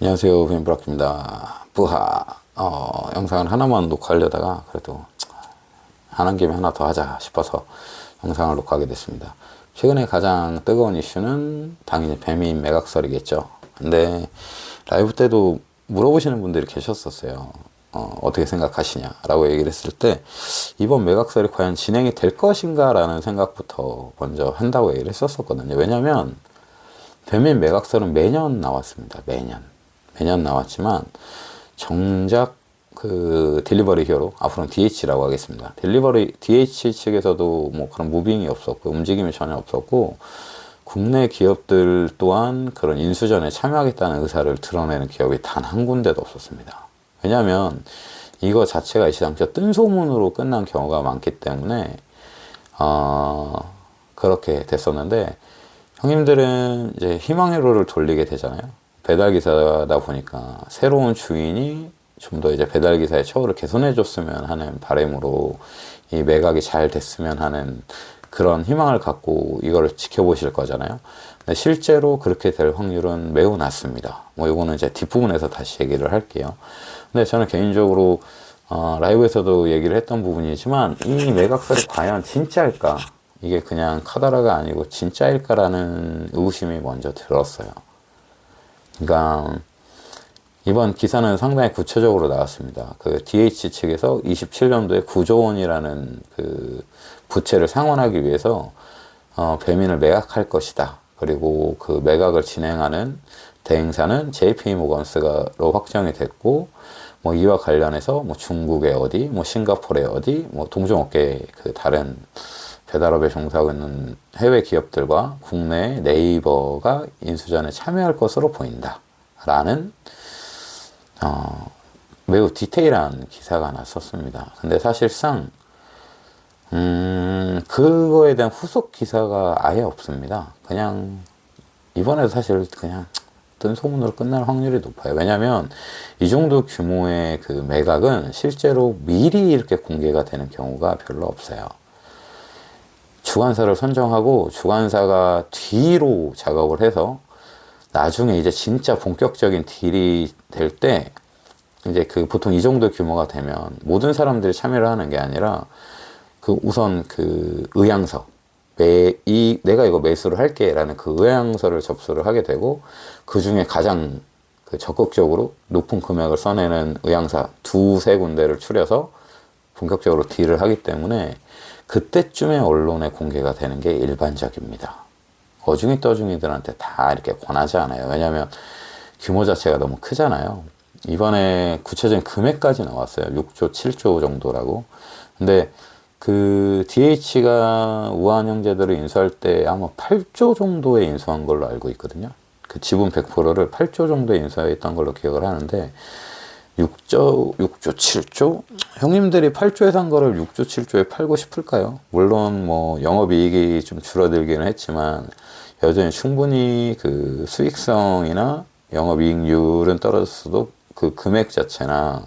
안녕하세요, 빈브락입니다. 부하. 영상을 하나만 녹화하려다가 그래도 하는 김에 하나 더 하자 싶어서 영상을 녹화하게 됐습니다. 최근에 가장 뜨거운 이슈는 당연히 배민 매각설이겠죠. 근데 라이브 때도 물어보시는 분들이 계셨었어요. 어떻게 생각하시냐라고 얘기를 했을 때 이번 매각설이 과연 진행이 될 것인가 라는 생각부터 먼저 한다고 얘기를 했었거든요. 왜냐면 배민 매각설은 매년 나왔습니다. 매년 나왔지만 정작 그 딜리버리 히어로, 앞으로는 DH라고 하겠습니다. 딜리버리 DH 측에서도 뭐 그런 무빙이 없었고 움직임이 전혀 없었고, 국내 기업들 또한 그런 인수전에 참여하겠다는 의사를 드러내는 기업이 단 한 군데도 없었습니다. 왜냐하면 이거 자체가 시장처 뜬소문으로 끝난 경우가 많기 때문에 그렇게 됐었는데, 형님들은 이제 희망회로를 돌리게 되잖아요. 배달기사다 보니까 새로운 주인이 좀 더 이제 배달기사의 처우를 개선해 줬으면 하는 바람으로 이 매각이 잘 됐으면 하는 그런 희망을 갖고 이거를 지켜보실 거잖아요. 근데 실제로 그렇게 될 확률은 매우 낮습니다. 뭐 요거는 이제 뒷부분에서 다시 얘기를 할게요. 근데 저는 개인적으로 라이브에서도 얘기를 했던 부분이지만 이 매각설이 과연 진짜일까? 이게 그냥 카더라가 아니고 진짜일까라는 의구심이 먼저 들었어요. 그러니까 이번 기사는 상당히 구체적으로 나왔습니다. 그 DH 측에서 27년도에 9조 원이라는 그 부채를 상환하기 위해서 배민을 매각할 것이다. 그리고 그 매각을 진행하는 대행사는 JP모건스가로 확정이 됐고, 뭐 이와 관련해서 뭐 중국의 어디, 뭐 싱가포르의 어디, 뭐 동종업계 그 다른 배달업에 종사하고 있는 해외 기업들과 국내 네이버가 인수전에 참여할 것으로 보인다. 라는 매우 디테일한 기사가 났었습니다. 근데 사실상 그거에 대한 후속 기사가 아예 없습니다. 그냥 이번에도 사실 그냥 뜬 소문으로 끝날 확률이 높아요. 왜냐하면 이 정도 규모의 그 매각은 실제로 미리 이렇게 공개가 되는 경우가 별로 없어요. 주관사를 선정하고 주관사가 뒤로 작업을 해서 나중에 이제 진짜 본격적인 딜이 될 때 이제 그 보통 이 정도 규모가 되면 모든 사람들이 참여를 하는 게 아니라 그 우선 그 의향서, 내가 이거 매수를 할게 라는 그 의향서를 접수를 하게 되고, 그 중에 가장 그 적극적으로 높은 금액을 써내는 의향사 두세 군데를 추려서 본격적으로 딜을 하기 때문에 그때쯤에 언론에 공개가 되는 게 일반적입니다. 어중이 떠중이들한테 다 이렇게 권하지 않아요. 왜냐하면 규모 자체가 너무 크잖아요. 이번에 구체적인 금액까지 나왔어요. 6조, 7조 정도라고. 근데 그 DH가 우한 형제들을 인수할 때 아마 8조 정도에 인수한 걸로 알고 있거든요. 그 지분 100%를 8조 정도에 인수했던 걸로 기억을 하는데, 6조, 7조? 형님들이 8조에 산 거를 6조, 7조에 팔고 싶을까요? 물론 뭐 영업이익이 좀 줄어들기는 했지만 여전히 충분히 그 수익성이나 영업이익률은 떨어졌어도 그 금액 자체나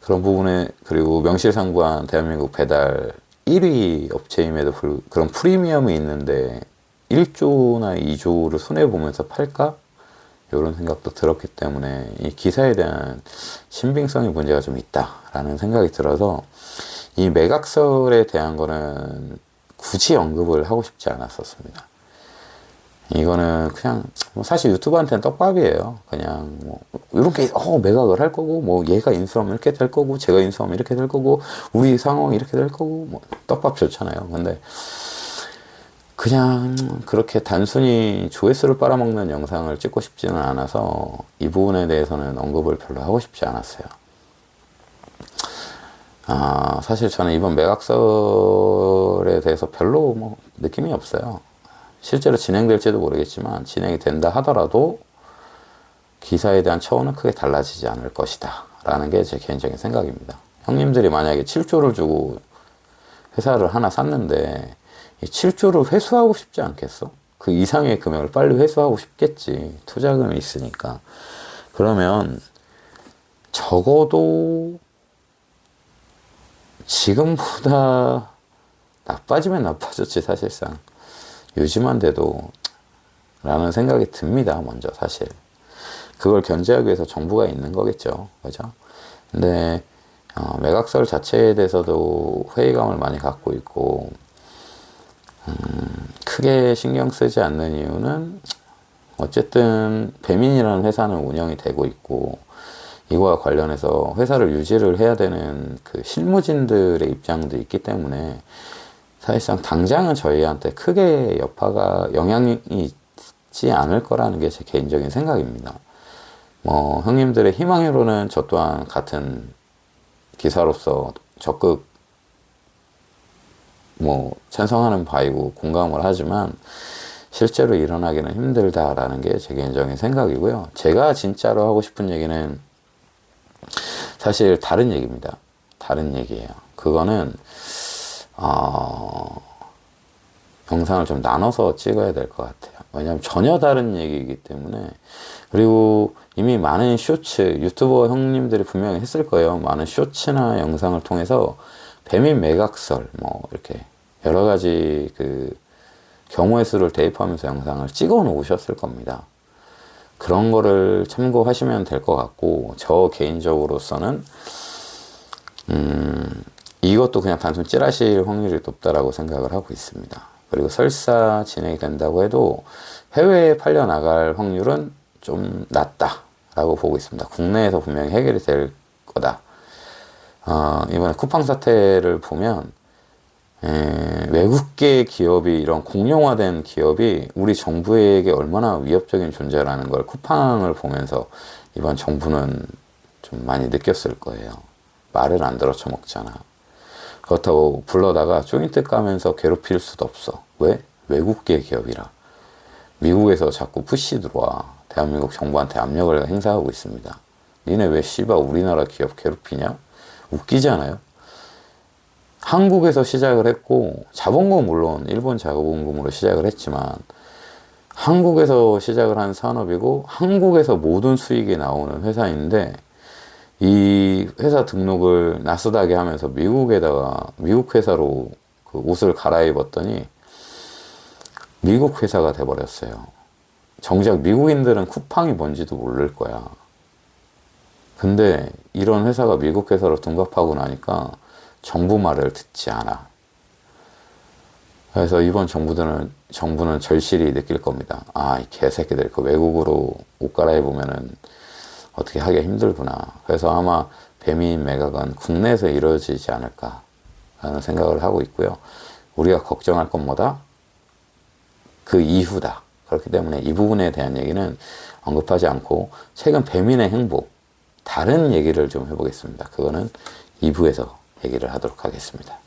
그런 부분에, 그리고 명실상부한 대한민국 배달 1위 업체임에도 그런 프리미엄이 있는데 1조나 2조를 손해보면서 팔까? 이런 생각도 들었기 때문에 이 기사에 대한 신빙성의 문제가 좀 있다라는 생각이 들어서 이 매각설에 대한 거는 굳이 언급을 하고 싶지 않았었습니다. 이거는 그냥 뭐 사실 유튜브한테는 떡밥이에요. 그냥 뭐 이렇게 매각을 할 거고, 뭐 얘가 인수하면 이렇게 될 거고, 제가 인수하면 이렇게 될 거고, 우리 상황이 이렇게 될 거고, 뭐 떡밥 좋잖아요. 근데 그냥 그렇게 단순히 조회수를 빨아먹는 영상을 찍고 싶지는 않아서 이 부분에 대해서는 언급을 별로 하고 싶지 않았어요. 사실 저는 이번 매각설에 대해서 별로 뭐 느낌이 없어요. 실제로 진행될지도 모르겠지만 진행이 된다 하더라도 기사에 대한 처우는 크게 달라지지 않을 것이다 라는 게 제 개인적인 생각입니다. 형님들이 만약에 7조를 주고 회사를 하나 샀는데 이 7조를 회수하고 싶지 않겠어? 그 이상의 금액을 빨리 회수하고 싶겠지. 투자금이 있으니까. 그러면 적어도 지금보다 나빠지면 나빠졌지 사실상. 유지만 돼도 라는 생각이 듭니다. 먼저 사실 그걸 견제하기 위해서 정부가 있는 거겠죠. 그죠? 근데 매각설 자체에 대해서도 회의감을 많이 갖고 있고, 크게 신경 쓰지 않는 이유는 어쨌든 배민이라는 회사는 운영이 되고 있고, 이거와 관련해서 회사를 유지를 해야 되는 그 실무진들의 입장도 있기 때문에 사실상 당장은 저희한테 크게 여파가 영향이 있지 않을 거라는 게 제 개인적인 생각입니다. 뭐 형님들의 희망으로는 저 또한 같은 기사로서 적극 뭐 찬성하는 바이고 공감을 하지만 실제로 일어나기는 힘들다라는 게 제 개인적인 생각이고요. 제가 진짜로 하고 싶은 얘기는 사실 다른 얘기입니다. 다른 얘기예요. 그거는 영상을 좀 나눠서 찍어야 될 것 같아요. 왜냐하면 전혀 다른 얘기이기 때문에. 그리고 이미 많은 쇼츠, 유튜버 형님들이 분명히 했을 거예요. 많은 쇼츠나 영상을 통해서 배민 매각설, 뭐 이렇게 여러 가지 그 경우의 수를 대입하면서 영상을 찍어 놓으셨을 겁니다. 그런 거를 참고하시면 될 것 같고, 저 개인적으로서는 이것도 그냥 단순 찌라시일 확률이 높다라고 생각을 하고 있습니다. 그리고 설사 진행이 된다고 해도 해외에 팔려 나갈 확률은 좀 낮다라고 보고 있습니다. 국내에서 분명히 해결이 될 거다. 이번에 쿠팡 사태를 보면 외국계 기업이, 이런 공룡화된 기업이 우리 정부에게 얼마나 위협적인 존재라는 걸 쿠팡을 보면서 이번 정부는 좀 많이 느꼈을 거예요. 말을 안 들어 처먹잖아. 그렇다고 불러다가 조인트 까면서 괴롭힐 수도 없어. 왜? 외국계 기업이라. 미국에서 자꾸 푸시 들어와. 대한민국 정부한테 압력을 행사하고 있습니다. 니네 왜 씨발 우리나라 기업 괴롭히냐? 웃기지 않아요? 한국에서 시작을 했고, 자본금 물론 일본 자본금으로 시작을 했지만 한국에서 시작을 한 산업이고 한국에서 모든 수익이 나오는 회사인데, 이 회사 등록을 나스닥에 하면서 미국에다가 미국 회사로 그 옷을 갈아입었더니 미국 회사가 돼버렸어요. 정작 미국인들은 쿠팡이 뭔지도 모를 거야. 근데 이런 회사가 미국 회사로 등록하고 나니까 정부 말을 듣지 않아. 그래서 이번 정부는 절실히 느낄 겁니다. 이 개새끼들 그 외국으로 옷 갈아입으면은 어떻게 하기 힘들구나. 그래서 아마 배민 매각은 국내에서 이루어지지 않을까라는 생각을 하고 있고요. 우리가 걱정할 건 뭐다? 그 이후다. 그렇기 때문에 이 부분에 대한 얘기는 언급하지 않고, 최근 배민의 행보, 다른 얘기를 좀 해보겠습니다. 그거는 2부에서 얘기를 하도록 하겠습니다.